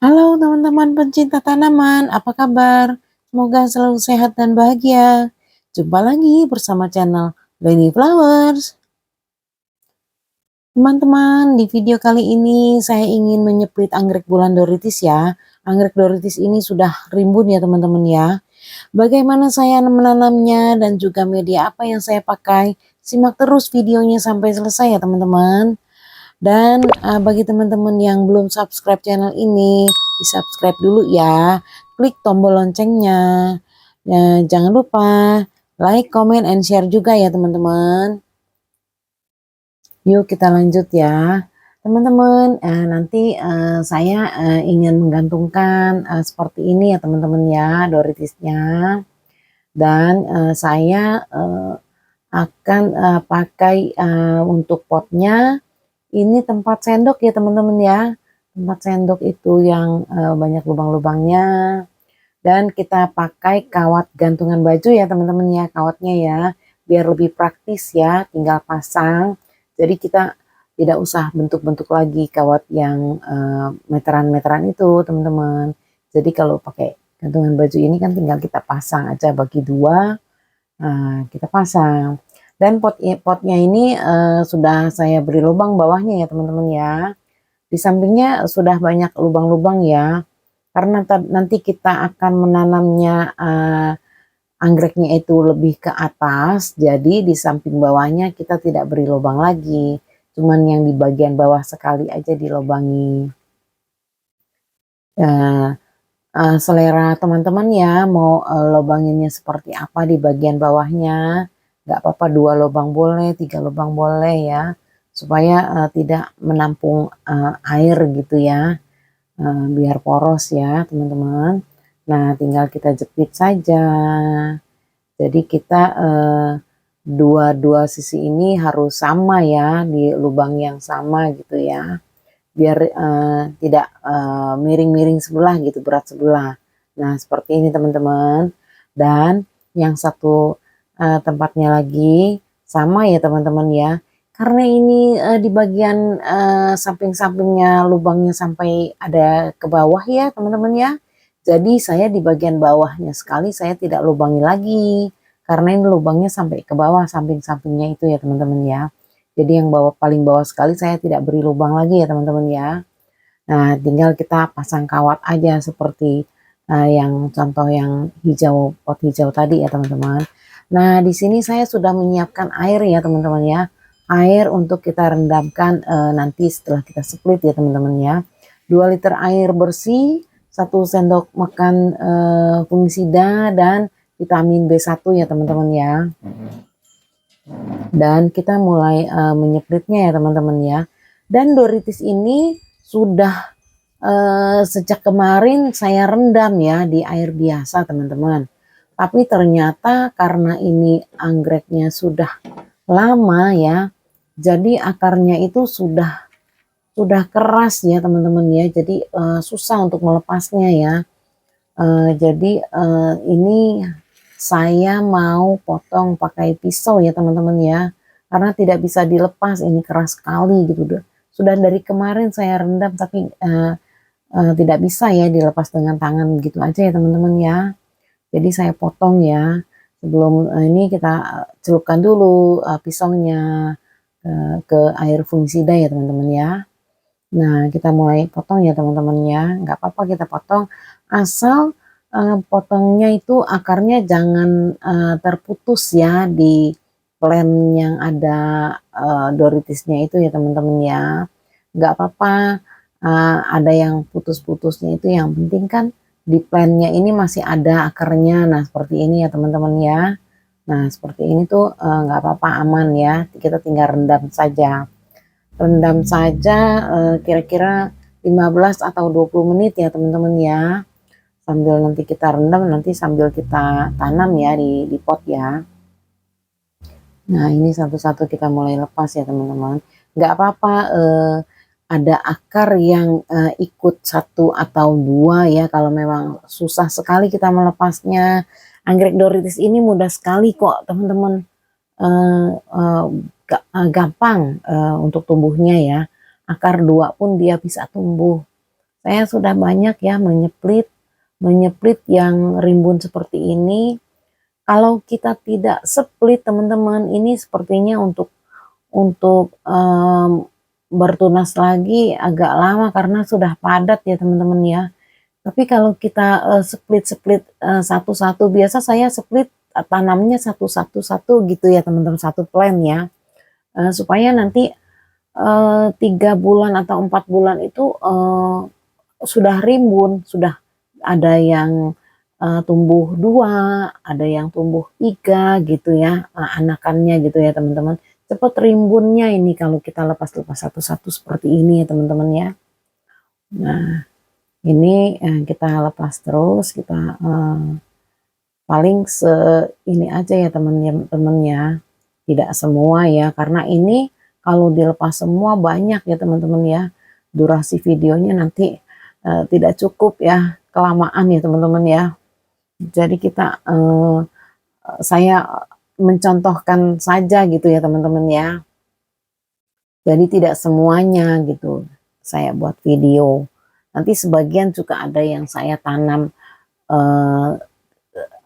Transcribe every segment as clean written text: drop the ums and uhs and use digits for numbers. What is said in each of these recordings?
Halo teman-teman pencinta tanaman, apa kabar? Semoga selalu sehat dan bahagia. Jumpa lagi bersama channel Lady Flowers. Teman-teman, di video kali ini saya ingin menyeplit anggrek bulan doritis ya. Anggrek doritis ini sudah rimbun ya teman-teman ya. Bagaimana saya menanamnya dan juga media apa yang saya pakai? Simak terus videonya sampai selesai ya teman-teman. Dan bagi teman-teman yang belum subscribe channel ini, di subscribe dulu ya. Klik tombol loncengnya. Jangan lupa like, comment, and share juga ya teman-teman. Yuk kita lanjut ya. Teman-teman, nanti saya ingin menggantungkan seperti ini ya teman-teman ya, doritisnya. Dan saya akan pakai untuk potnya. Ini tempat sendok ya teman-teman ya. Tempat sendok itu yang banyak lubang-lubangnya. Dan kita pakai kawat gantungan baju ya teman-teman ya. Kawatnya ya. Biar lebih praktis ya. Tinggal pasang. Jadi kita tidak usah bentuk-bentuk lagi kawat yang meteran-meteran itu teman-teman. Jadi kalau pakai gantungan baju ini kan tinggal kita pasang aja bagi dua. Nah, kita pasang. Dan potnya ini sudah saya beri lubang bawahnya ya teman-teman ya. Di sampingnya sudah banyak lubang-lubang ya. Karena nanti kita akan menanamnya anggreknya itu lebih ke atas. Jadi di samping bawahnya kita tidak beri lubang lagi. Cuman yang di bagian bawah sekali aja dilubangi. Selera teman-teman ya mau lubanginnya seperti apa di bagian bawahnya. Nggak apa-apa 2 lubang boleh, 3 lubang boleh ya, supaya tidak menampung air gitu ya, biar poros ya teman-teman. Nah tinggal kita jepit saja. Jadi kita dua sisi ini harus sama ya, di lubang yang sama gitu ya, biar tidak miring-miring sebelah gitu, berat sebelah. Nah seperti ini teman-teman. Dan yang satu tempatnya lagi sama ya teman-teman ya, karena ini di bagian samping-sampingnya lubangnya sampai ada ke bawah ya teman-teman ya. Jadi saya di bagian bawahnya sekali saya tidak lubangi lagi, karena ini lubangnya sampai ke bawah samping-sampingnya itu ya teman-teman ya. Jadi yang paling bawah sekali saya tidak beri lubang lagi ya teman-teman ya. Nah tinggal kita pasang kawat aja seperti yang contoh yang hijau, pot hijau tadi ya teman-teman. Nah di sini saya sudah menyiapkan air ya teman-teman ya. Air untuk kita rendamkan nanti setelah kita split ya teman-teman ya. 2 liter air bersih, 1 sendok makan fungisida dan vitamin B1 ya teman-teman ya. Dan kita mulai menyeplitnya ya teman-teman ya. Dan doritis ini sudah sejak kemarin saya rendam ya di air biasa teman-teman. Tapi ternyata karena ini anggreknya sudah lama ya, jadi akarnya itu sudah keras ya teman-teman ya. Jadi susah untuk melepasnya ya. Jadi ini saya mau potong pakai pisau ya teman-teman ya, karena tidak bisa dilepas, ini keras sekali gitu. Sudah dari kemarin saya rendam tapi tidak bisa ya dilepas dengan tangan gitu aja ya teman-teman ya. Jadi saya potong ya. Sebelum ini kita celupkan dulu pisaunya ke air fungisida ya teman-teman ya. Nah kita mulai potong ya teman-teman ya. Nggak apa-apa kita potong, asal potongnya itu akarnya jangan terputus ya di plant yang ada doritisnya itu ya teman-teman ya. Nggak apa-apa ada yang putus-putusnya, itu yang penting kan di plantnya ini masih ada akarnya. Nah seperti ini ya teman-teman ya. Nah seperti ini tuh nggak apa-apa, aman ya. Kita tinggal rendam saja. Rendam saja kira-kira 15 atau 20 menit ya teman-teman ya. Sambil nanti kita rendam, nanti sambil kita tanam ya di pot ya. Nah ini satu-satu kita mulai lepas ya teman-teman. Nggak apa-apa ada akar yang ikut 1 atau 2 ya, kalau memang susah sekali kita melepasnya. Anggrek doritis ini mudah sekali kok teman-teman, gampang untuk tumbuhnya ya. Akar 2 pun dia bisa tumbuh. saya sudah banyak ya menyeplit yang rimbun seperti ini. Kalau kita tidak split teman-teman, ini sepertinya untuk bertunas lagi agak lama karena sudah padat ya teman-teman ya. Tapi kalau kita split-split satu-satu, biasa saya split tanamnya satu-satu gitu ya teman-teman, satu plant ya. Supaya nanti 3 bulan atau 4 bulan itu sudah rimbun, sudah ada yang tumbuh 2, ada yang tumbuh 3 gitu ya, anakannya gitu ya teman-teman. Cepat rimbunnya ini kalau kita lepas-lepas satu-satu seperti ini ya teman-teman ya. Nah, ini kita lepas terus, kita paling ini aja ya teman-teman ya, tidak semua ya, karena ini kalau dilepas semua banyak ya teman-teman ya, durasi videonya nanti tidak cukup ya, kelamaan ya teman-teman ya. Jadi saya mencontohkan saja gitu ya teman-teman ya. Jadi tidak semuanya gitu saya buat video. Nanti sebagian juga ada yang saya tanam,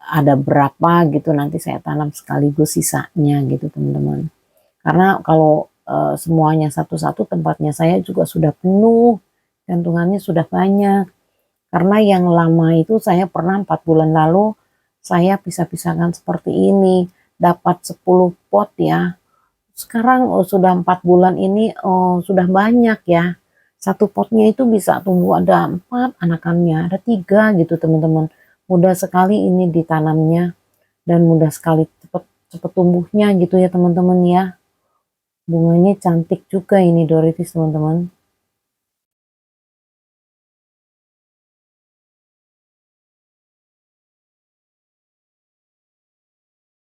ada berapa gitu nanti saya tanam sekaligus sisanya gitu teman-teman. Karena kalau semuanya satu-satu, tempatnya saya juga sudah penuh, gantungannya sudah banyak. Karena yang lama itu saya pernah 4 bulan lalu saya pisah-pisahkan seperti ini, dapat 10 pot ya. Sekarang sudah 4 bulan ini sudah banyak ya. Satu potnya itu bisa tumbuh ada 4 anakannya, ada 3 gitu teman-teman. Mudah sekali ini ditanamnya dan mudah sekali cepet tumbuhnya gitu ya teman-teman ya. Bunganya cantik juga ini Doritis teman-teman.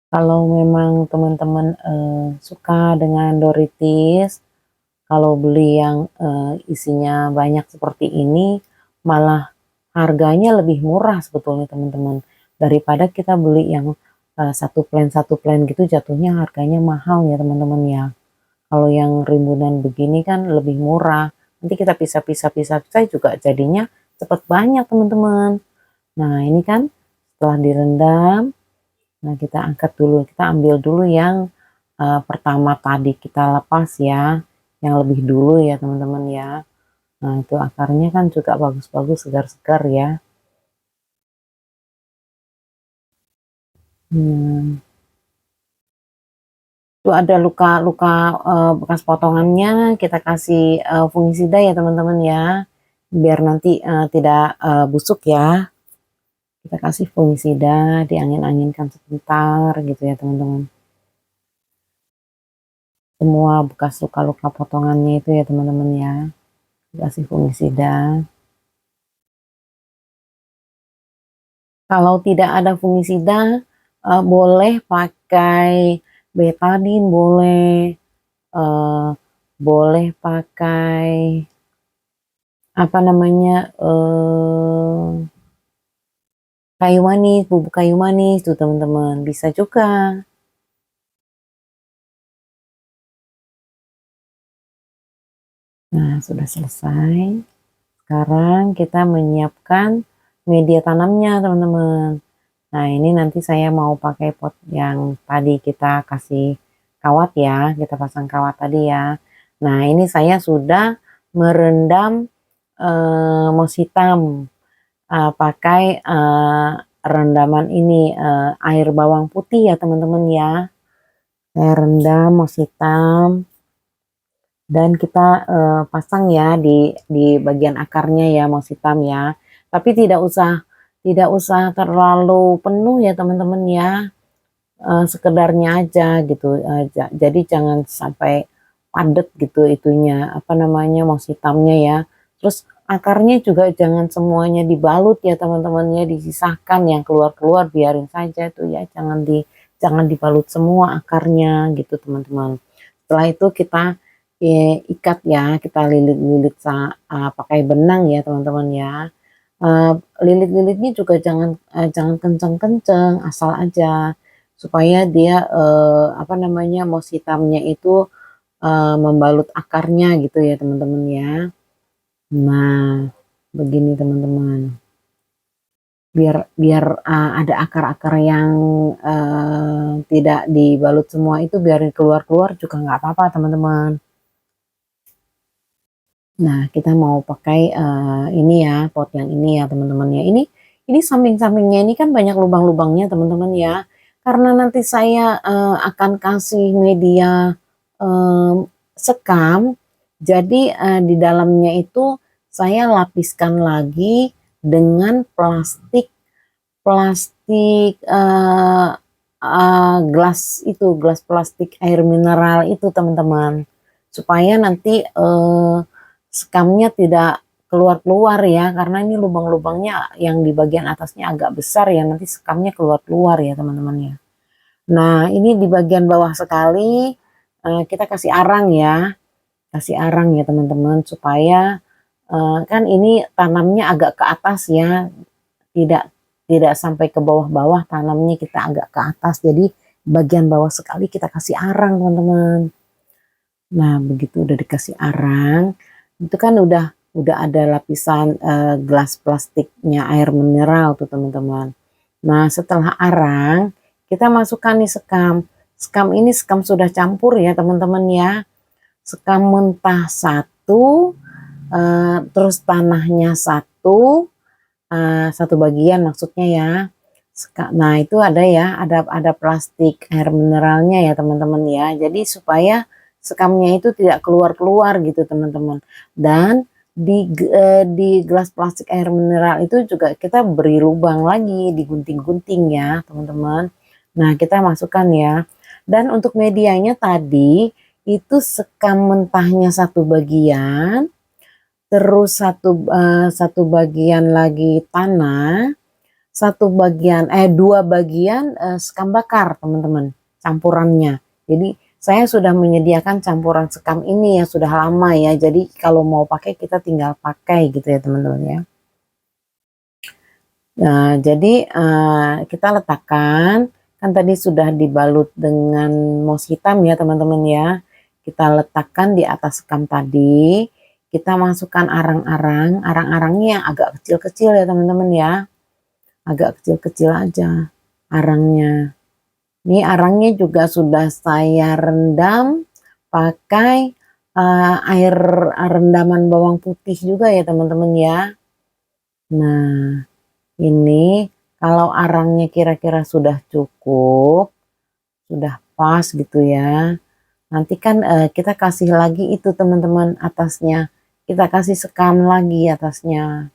Kalau memang teman-teman suka dengan Doritis, kalau beli yang isinya banyak seperti ini, malah harganya lebih murah sebetulnya teman-teman. Daripada kita beli yang satu plan gitu, jatuhnya harganya mahal ya teman-teman ya. Kalau yang rimbunan begini kan lebih murah. Nanti kita pisah-pisah juga jadinya cepat banyak teman-teman. Nah ini kan setelah direndam, nah kita angkat dulu, kita ambil dulu yang pertama tadi kita lepas ya, yang lebih dulu ya teman-teman ya. Nah itu akarnya kan juga bagus-bagus, segar-segar ya. Itu ada luka-luka bekas potongannya, kita kasih fungisida ya teman-teman ya, biar nanti tidak busuk ya. Kita kasih fungisida, diangin-anginkan sebentar gitu ya teman-teman. Semua bekas luka-luka potongannya itu ya teman-teman ya, dikasih fungisida. Kalau tidak ada fungisida, boleh pakai betadin, uh, boleh pakai apa namanya, kayu manis, bubuk kayu manis tuh teman-teman, bisa juga. Nah sudah selesai. Sekarang kita menyiapkan media tanamnya teman-teman. Nah ini nanti saya mau pakai pot yang tadi kita kasih kawat ya, kita pasang kawat tadi ya. Nah ini saya sudah merendam moss hitam pakai rendaman ini air bawang putih ya teman-teman ya. Saya rendam moss hitam dan kita pasang ya di bagian akarnya ya moss hitam ya. Tapi tidak usah terlalu penuh ya teman-teman ya. Sekedarnya aja gitu. Jadi jangan sampai padat gitu itunya, apa namanya, moss hitamnya ya. Terus akarnya juga jangan semuanya dibalut ya teman-teman ya, disisahkan, yang keluar-keluar biarin saja itu ya, jangan dibalut semua akarnya gitu teman-teman. Setelah itu kita ikat ya, kita lilit-lilit pakai benang ya teman-teman ya. Lilit-lilitnya juga jangan kenceng-kenceng, asal aja supaya dia apa namanya, moss hitamnya itu membalut akarnya gitu ya teman-teman ya. Nah Begini teman-teman. Biar biar ada akar-akar yang tidak dibalut semua itu biarin keluar-keluar juga nggak apa-apa teman-teman. Nah, kita mau pakai ini ya, pot yang ini ya teman-teman ya. Ini samping-sampingnya ini kan banyak lubang-lubangnya teman-teman ya. Karena nanti saya akan kasih media eh, sekam, jadi di dalamnya itu saya lapiskan lagi dengan plastik plastik gelas itu, gelas plastik air mineral itu teman-teman, supaya nanti skamnya tidak keluar-keluar ya, karena ini lubang-lubangnya yang di bagian atasnya agak besar ya, nanti skamnya keluar-keluar ya teman-teman ya. Nah ini di bagian bawah sekali kita kasih arang ya, kasih arang ya teman-teman, supaya kan ini tanamnya agak ke atas ya, tidak tidak sampai ke bawah-bawah, tanamnya kita agak ke atas, jadi bagian bawah sekali kita kasih arang teman-teman. Nah begitu udah dikasih arang itu kan udah ada lapisan gelas plastiknya air mineral tuh teman-teman. Nah setelah arang kita masukkan nih sekam. Sekam ini sekam sudah campur ya teman-teman ya, sekam mentah satu, terus tanahnya satu, satu bagian maksudnya ya. Nah itu ada ya, ada plastik air mineralnya ya teman-teman ya. Jadi supaya sekamnya itu tidak keluar-keluar gitu teman-teman. Dan di gelas plastik air mineral itu juga kita beri lubang lagi, digunting-gunting ya teman-teman. Nah kita masukkan ya. Dan untuk medianya tadi itu sekam mentahnya satu bagian, terus satu bagian lagi tanah, dua bagian sekam bakar teman-teman, campurannya. Jadi saya sudah menyediakan campuran sekam ini ya sudah lama ya, jadi kalau mau pakai kita tinggal pakai gitu ya teman-teman ya. Nah jadi kita letakkan, kan tadi sudah dibalut dengan mos hitam ya teman-teman ya, kita letakkan di atas sekam tadi, kita masukkan arang-arangnya yang agak kecil-kecil ya teman-teman ya, agak kecil-kecil aja arangnya. Ini arangnya juga sudah saya rendam pakai air rendaman bawang putih juga ya teman-teman ya. Nah ini kalau arangnya kira-kira sudah cukup, sudah pas gitu ya, nanti kan kita kasih lagi itu teman-teman atasnya, kita kasih sekam lagi atasnya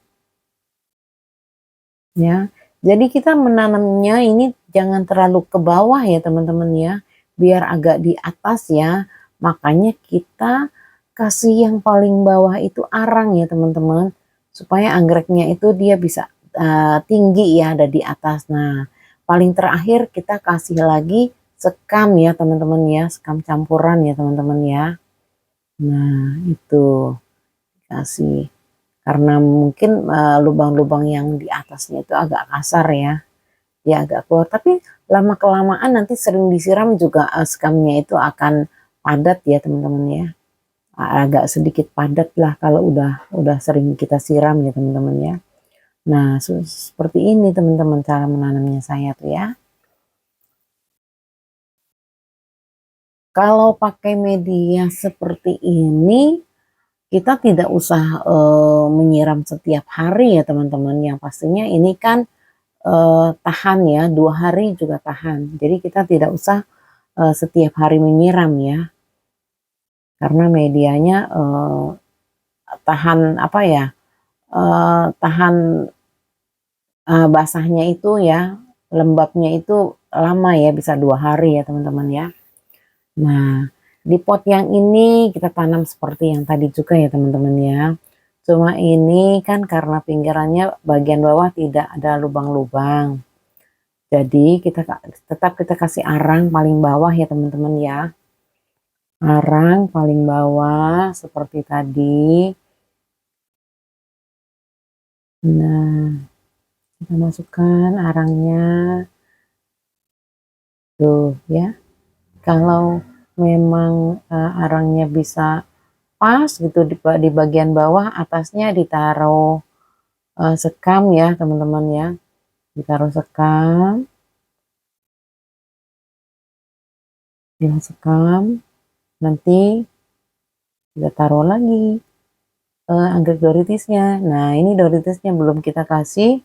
ya. Jadi kita menanamnya ini jangan terlalu ke bawah ya teman-teman ya, biar agak di atas ya. Makanya kita kasih yang paling bawah itu arang ya teman-teman, supaya anggreknya itu dia bisa tinggi ya, ada di atas. Nah paling terakhir kita kasih lagi sekam ya teman-teman ya, sekam campuran ya teman-teman ya. Nah itu kasih, karena mungkin lubang-lubang yang di atasnya itu agak kasar ya, dia agak keluar, tapi lama kelamaan nanti sering disiram juga skamnya itu akan padat ya teman-teman ya, agak sedikit padat lah kalau udah sering kita siram ya teman-teman ya. Nah seperti ini teman-teman cara menanamnya saya tuh ya. Kalau pakai media seperti ini kita tidak usah menyiram setiap hari ya teman-teman, yang pastinya ini kan tahan ya, 2 hari juga tahan. Jadi kita tidak usah setiap hari menyiram ya, karena medianya tahan apa ya, tahan basahnya itu ya, lembabnya itu lama ya, bisa 2 hari ya teman-teman ya. Nah di pot yang ini kita tanam seperti yang tadi juga ya teman-teman ya. Cuma ini kan karena pinggirannya bagian bawah tidak ada lubang-lubang, jadi tetap kita kasih arang paling bawah ya teman-teman ya. Arang paling bawah seperti tadi. Nah kita masukkan arangnya tuh ya. Kalau memang arangnya bisa pas gitu di bagian bawah, atasnya ditaruh sekam ya teman-teman ya, ditaruh sekam, sekam, nanti kita taruh lagi anggrek doritisnya. Nah ini doritisnya belum kita kasih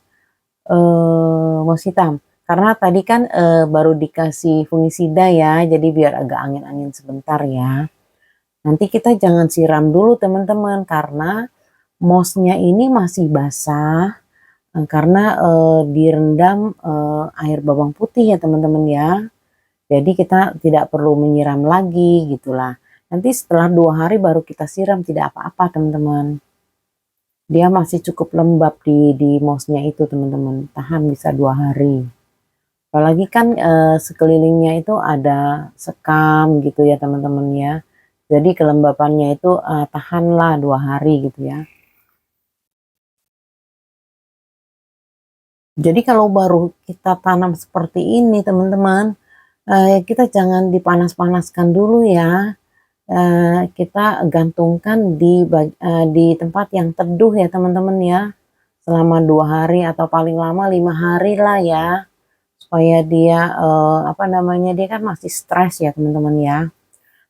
moss hitam, karena tadi kan baru dikasih fungisida ya, jadi biar agak angin-angin sebentar ya. Nanti kita jangan siram dulu teman-teman, karena mossnya ini masih basah, karena direndam air bawang putih ya teman-teman ya. Jadi kita tidak perlu menyiram lagi gitulah. Nanti setelah 2 hari baru kita siram, tidak apa-apa teman-teman. Dia masih cukup lembab di mossnya itu teman-teman, tahan bisa 2 hari. Apalagi kan sekelilingnya itu ada sekam gitu ya teman-teman ya. Jadi kelembapannya itu tahanlah 2 hari gitu ya. Jadi kalau baru kita tanam seperti ini teman-teman, kita jangan dipanas-panaskan dulu ya. Kita gantungkan di tempat yang teduh ya teman-teman ya, selama 2 hari atau paling lama 5 hari lah ya, supaya dia apa namanya, dia kan masih stres ya teman-teman ya.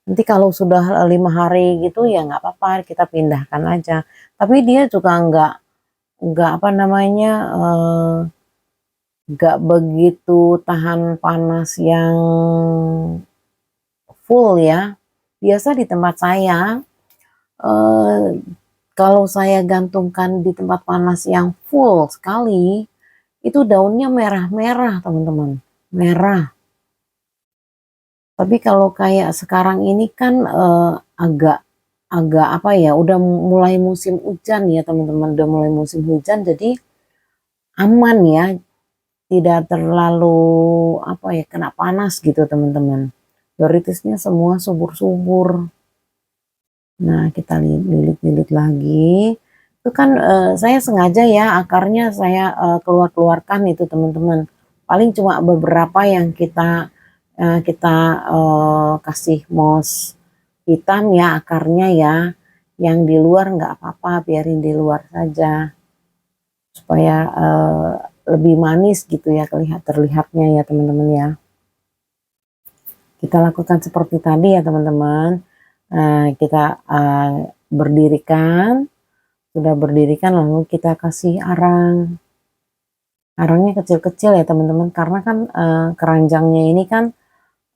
Nanti kalau sudah 5 hari gitu ya nggak apa-apa, kita pindahkan aja. Tapi dia juga nggak apa namanya, nggak begitu tahan panas yang full ya. Biasa di tempat saya, eh, kalau saya gantungkan di tempat panas yang full sekali, itu daunnya merah-merah teman-teman, merah. Tapi kalau kayak sekarang ini kan agak agak apa ya, udah mulai musim hujan ya teman-teman, udah mulai musim hujan, jadi aman ya, tidak terlalu apa ya, kena panas gitu teman-teman. Doritisnya semua subur-subur. Nah kita lilit-lilit lagi. Itu kan saya sengaja ya akarnya saya keluarkan itu teman-teman. Paling cuma beberapa yang kita kasih moss hitam ya akarnya ya. Yang di luar nggak apa-apa, biarin di luar saja supaya lebih manis gitu ya terlihatnya ya teman-teman ya. Kita lakukan seperti tadi ya teman-teman. Kita berdirikan, sudah berdirikan lalu kita kasih arang. Arangnya kecil-kecil ya teman-teman, karena kan keranjangnya ini kan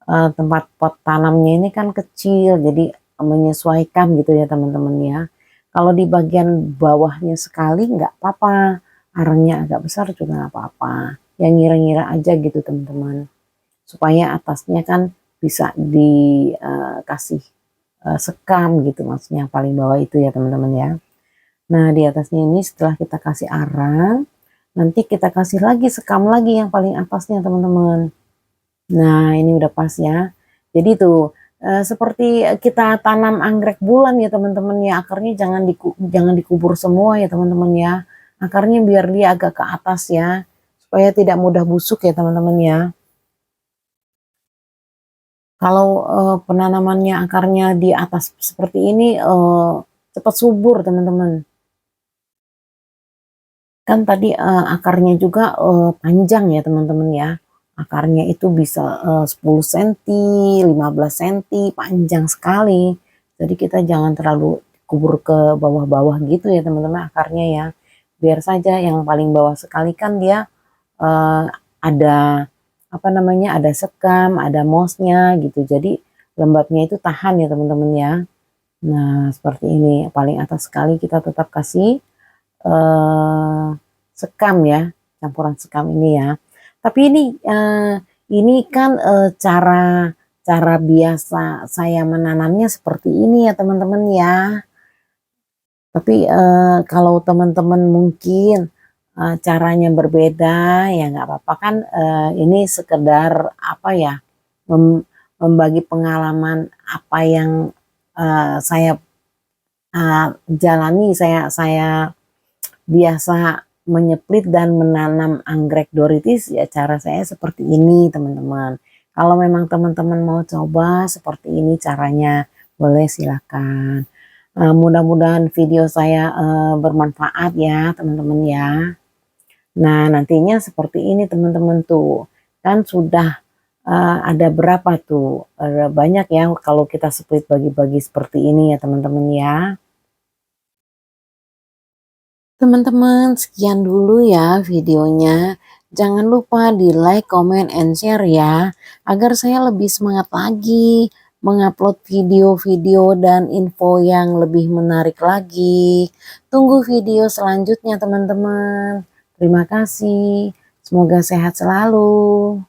tempat pot tanamnya ini kan kecil, jadi menyesuaikan gitu ya teman-teman ya. Kalau di bagian bawahnya sekali nggak apa-apa, arangnya agak besar juga nggak apa-apa. Yang ngira-ngira aja gitu teman-teman, supaya atasnya kan bisa dikasih sekam gitu, maksudnya yang paling bawah itu ya teman-teman ya. Nah di atasnya ini setelah kita kasih arang, nanti kita kasih lagi sekam lagi yang paling atasnya teman-teman. Nah ini udah pas ya. Jadi tuh seperti kita tanam anggrek bulan ya teman-teman ya, akarnya jangan dikubur semua ya teman-teman ya. Akarnya biar dia agak ke atas ya, supaya tidak mudah busuk ya teman-teman ya. Kalau penanamannya akarnya di atas seperti ini cepat subur teman-teman. Kan tadi akarnya juga panjang ya teman-teman ya. Akarnya itu bisa 10 cm, 15 cm, panjang sekali. Jadi kita jangan terlalu kubur ke bawah-bawah gitu ya teman-teman akarnya ya. Biar saja yang paling bawah sekali kan dia ada apa namanya, ada sekam, ada mossnya gitu. Jadi lembabnya itu tahan ya teman-teman ya. Nah seperti ini, paling atas sekali kita tetap kasih sekam ya, campuran sekam ini ya. Tapi ini kan cara biasa saya menanamnya seperti ini ya teman-teman ya. Tapi kalau teman-teman mungkin caranya berbeda ya nggak apa-apa kan. Ini sekedar apa ya, membagi pengalaman apa yang saya jalani. Saya biasa menyeplit dan menanam anggrek doritis ya, cara saya seperti ini teman-teman. Kalau memang teman-teman mau coba seperti ini caranya, boleh silakan. Mudah-mudahan video saya bermanfaat ya teman-teman ya. Nah nantinya seperti ini teman-teman tuh. Kan sudah ada berapa tuh? Banyak ya kalau kita split bagi-bagi seperti ini ya teman-teman ya. Teman-teman sekian dulu ya videonya. Jangan lupa di like, comment, and share ya. Agar saya lebih semangat lagi mengupload video-video dan info yang lebih menarik lagi. Tunggu video selanjutnya teman-teman. Terima kasih. Semoga sehat selalu.